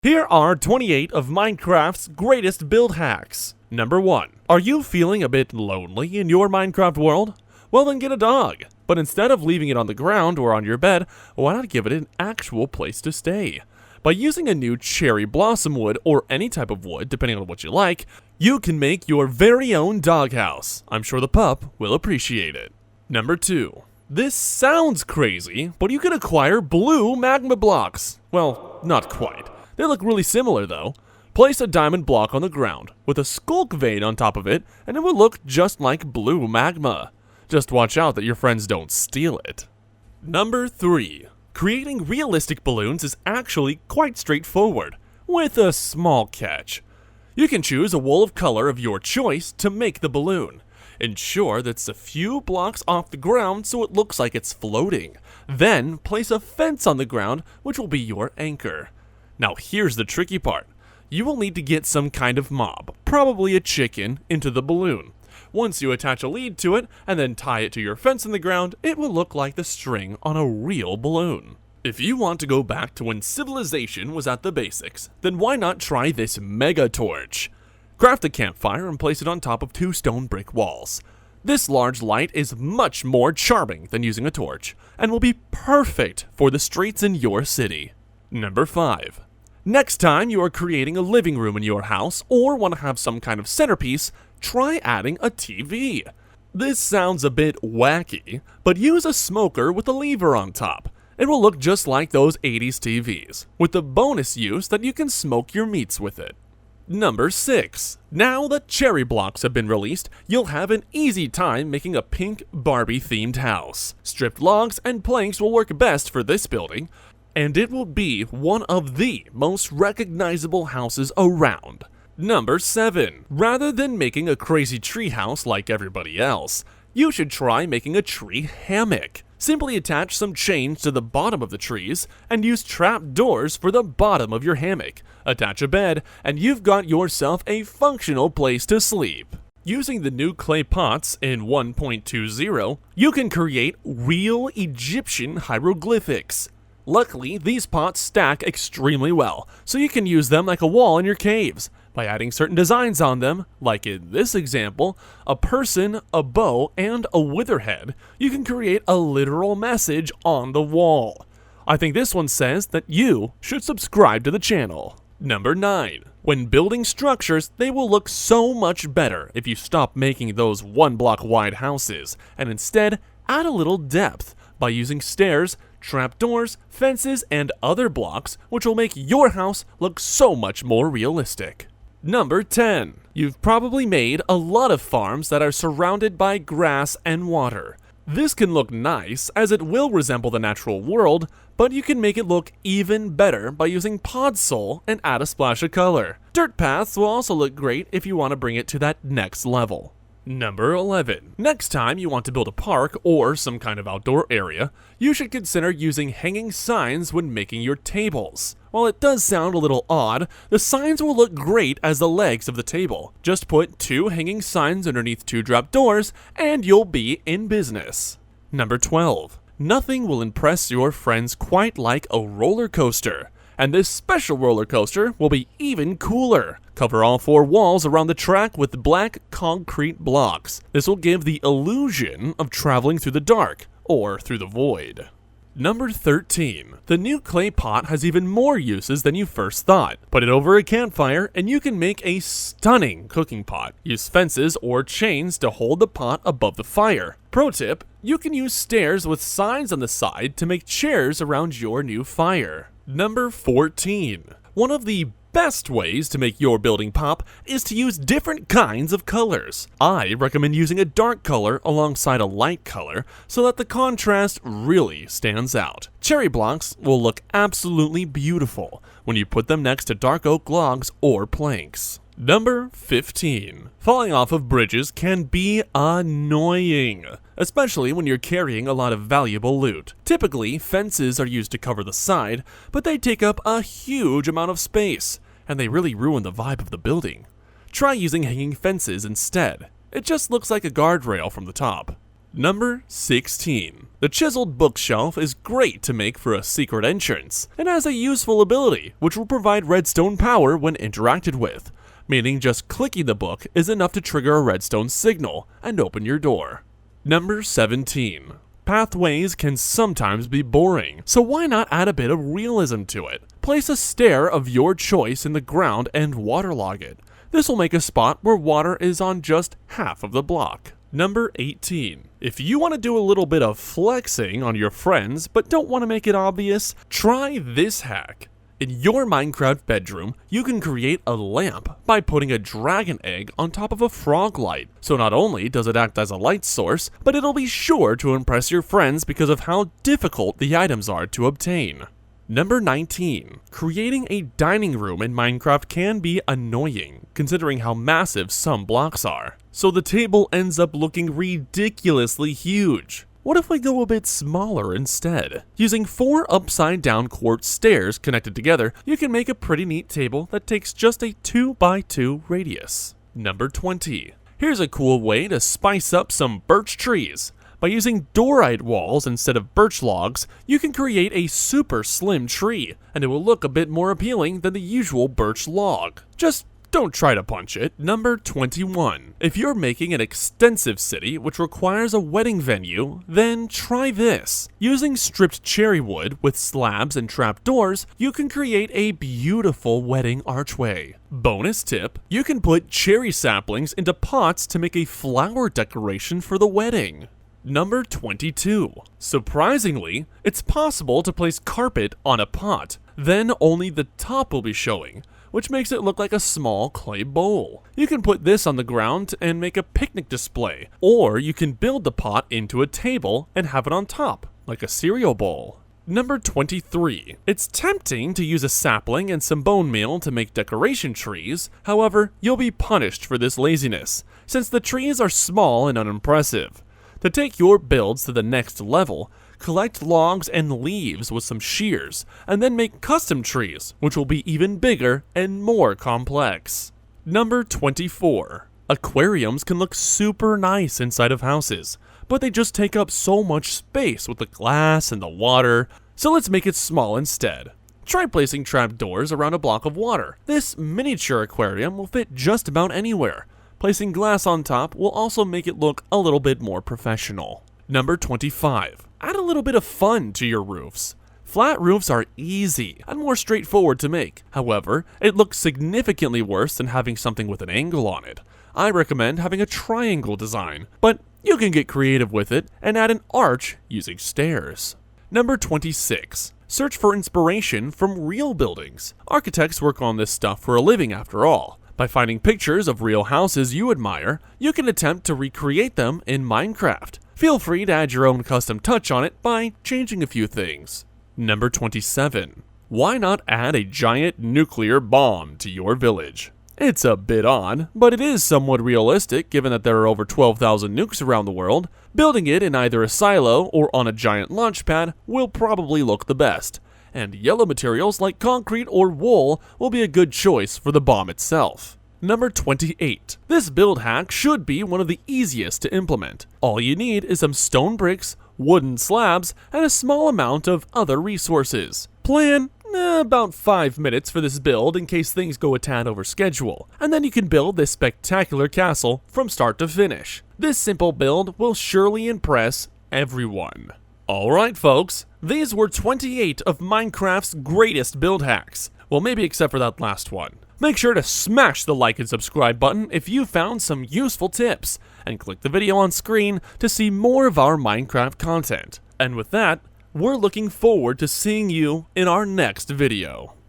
Here are 28 of Minecraft's greatest build hacks. Number 1. Are you feeling a bit lonely in your Minecraft world? Well then get a dog. But instead of leaving it on the ground or on your bed, why not give it an actual place to stay? By using a new cherry blossom wood or any type of wood, depending on what you like, you can make your very own doghouse. I'm sure the pup will appreciate it. Number 2. This sounds crazy, but you can acquire blue magma blocks. Well, not quite. They look really similar though. Place a diamond block on the ground with a skulk vein on top of it and it will look just like blue magma. Just watch out that your friends don't steal it. Number 3. Creating realistic balloons is actually quite straightforward, with a small catch. You can choose a wool of color of your choice to make the balloon. Ensure that it's a few blocks off the ground so it looks like it's floating. Then place a fence on the ground which will be your anchor. Now here's the tricky part. You will need to get some kind of mob, probably a chicken, into the balloon. Once you attach a lead to it and then tie it to your fence in the ground, it will look like the string on a real balloon. If you want to go back to when civilization was at the basics, then why not try this mega torch? Craft a campfire and place it on top of 2 stone brick walls. This large light is much more charming than using a torch and will be perfect for the streets in your city. Number 5. Next time you are creating a living room in your house or want to have some kind of centerpiece, try adding a TV. This sounds a bit wacky, but use a smoker with a lever on top. It will look just like those 80s TVs, with the bonus use that you can smoke your meats with it. Number 6. Now that cherry blocks have been released, you'll have an easy time making a pink Barbie themed house. Stripped logs and planks will work best for this building, and it will be one of the most recognizable houses around. Number 7. Rather than making a crazy tree house like everybody else, you should try making a tree hammock. Simply attach some chains to the bottom of the trees and use trap doors for the bottom of your hammock. Attach a bed and you've got yourself a functional place to sleep. Using the new clay pots in 1.20, you can create real Egyptian hieroglyphics. Luckily, these pots stack extremely well, so you can use them like a wall in your caves. By adding certain designs on them, like in this example, a person, a bow, and a wither head, you can create a literal message on the wall. I think this one says that you should subscribe to the channel. Number 9. When building structures, they will look so much better if you stop making those 1-block wide houses, and instead add a little depth by using stairs, trapdoors, fences, and other blocks, which will make your house look so much more realistic. Number 10. You've probably made a lot of farms that are surrounded by grass and water. This can look nice as it will resemble the natural world, but you can make it look even better by using Podzol and add a splash of color. Dirt paths will also look great if you want to bring it to that next level. Number 11. Next time you want to build a park or some kind of outdoor area, you should consider using hanging signs when making your tables. While it does sound a little odd, the signs will look great as the legs of the table. Just put 2 hanging signs underneath 2 drop doors and you'll be in business. Number 12. Nothing will impress your friends quite like a roller coaster. And this special roller coaster will be even cooler. Cover all 4 walls around the track with black concrete blocks. This will give the illusion of traveling through the dark or through the void. Number 13. The new clay pot has even more uses than you first thought. Put it over a campfire and you can make a stunning cooking pot. Use fences or chains to hold the pot above the fire. Pro tip, you can use stairs with signs on the side to make chairs around your new fire. Number 14. One of the best ways to make your building pop is to use different kinds of colors. I recommend using a dark color alongside a light color so that the contrast really stands out. Cherry blocks will look absolutely beautiful when you put them next to dark oak logs or planks. Number 15. Falling off of bridges can be annoying, especially when you're carrying a lot of valuable loot. Typically, fences are used to cover the side, but they take up a huge amount of space, and they really ruin the vibe of the building. Try using hanging fences instead. It just looks like a guardrail from the top. Number 16. The chiseled bookshelf is great to make for a secret entrance, and has a useful ability which will provide redstone power when interacted with, meaning just clicking the book is enough to trigger a redstone signal and open your door. Number 17. Pathways can sometimes be boring, so why not add a bit of realism to it? Place a stair of your choice in the ground and waterlog it. This will make a spot where water is on just half of the block. Number 18. If you want to do a little bit of flexing on your friends but don't want to make it obvious, try this hack. In your Minecraft bedroom, you can create a lamp by putting a dragon egg on top of a frog light. So not only does it act as a light source, but it'll be sure to impress your friends because of how difficult the items are to obtain. Number 19. Creating a dining room in Minecraft can be annoying, considering how massive some blocks are. So the table ends up looking ridiculously huge. What if we go a bit smaller instead? Using 4 upside down quartz stairs connected together, you can make a pretty neat table that takes just a 2x2 radius. Number 20. Here's a cool way to spice up some birch trees. By using dorite walls instead of birch logs, you can create a super slim tree, and it will look a bit more appealing than the usual birch log. Just don't try to punch it. Number 21. If you're making an extensive city which requires a wedding venue, then try this. Using stripped cherry wood with slabs and trapdoors, you can create a beautiful wedding archway. Bonus tip, you can put cherry saplings into pots to make a flower decoration for the wedding. Number 22. Surprisingly, it's possible to place carpet on a pot, then only the top will be showing, which makes it look like a small clay bowl. You can put this on the ground and make a picnic display, or you can build the pot into a table and have it on top, like a cereal bowl. Number 23. It's tempting to use a sapling and some bone meal to make decoration trees, however, you'll be punished for this laziness, since the trees are small and unimpressive. To take your builds to the next level, collect logs and leaves with some shears, and then make custom trees, which will be even bigger and more complex. Number 24. Aquariums can look super nice inside of houses, but they just take up so much space with the glass and the water, so let's make it small instead. Try placing trapdoors around a block of water. This miniature aquarium will fit just about anywhere. Placing glass on top will also make it look a little bit more professional. Number 25. Add a little bit of fun to your roofs. Flat roofs are easy and more straightforward to make. However, it looks significantly worse than having something with an angle on it. I recommend having a triangle design, but you can get creative with it and add an arch using stairs. Number 26. Search for inspiration from real buildings. Architects work on this stuff for a living after all. By finding pictures of real houses you admire, you can attempt to recreate them in Minecraft. Feel free to add your own custom touch on it by changing a few things. Number 27. Why not add a giant nuclear bomb to your village? It's a bit odd, but it is somewhat realistic given that there are over 12,000 nukes around the world. Building it in either a silo or on a giant launch pad will probably look the best. And yellow materials like concrete or wool will be a good choice for the bomb itself. Number 28. This build hack should be one of the easiest to implement. All you need is some stone bricks, wooden slabs, and a small amount of other resources. Plan about 5 minutes for this build in case things go a tad over schedule, and then you can build this spectacular castle from start to finish. This simple build will surely impress everyone. Alright folks, these were 28 of Minecraft's greatest build hacks. Well, maybe except for that last one. Make sure to smash the like and subscribe button if you found some useful tips, and click the video on screen to see more of our Minecraft content. And with that, we're looking forward to seeing you in our next video.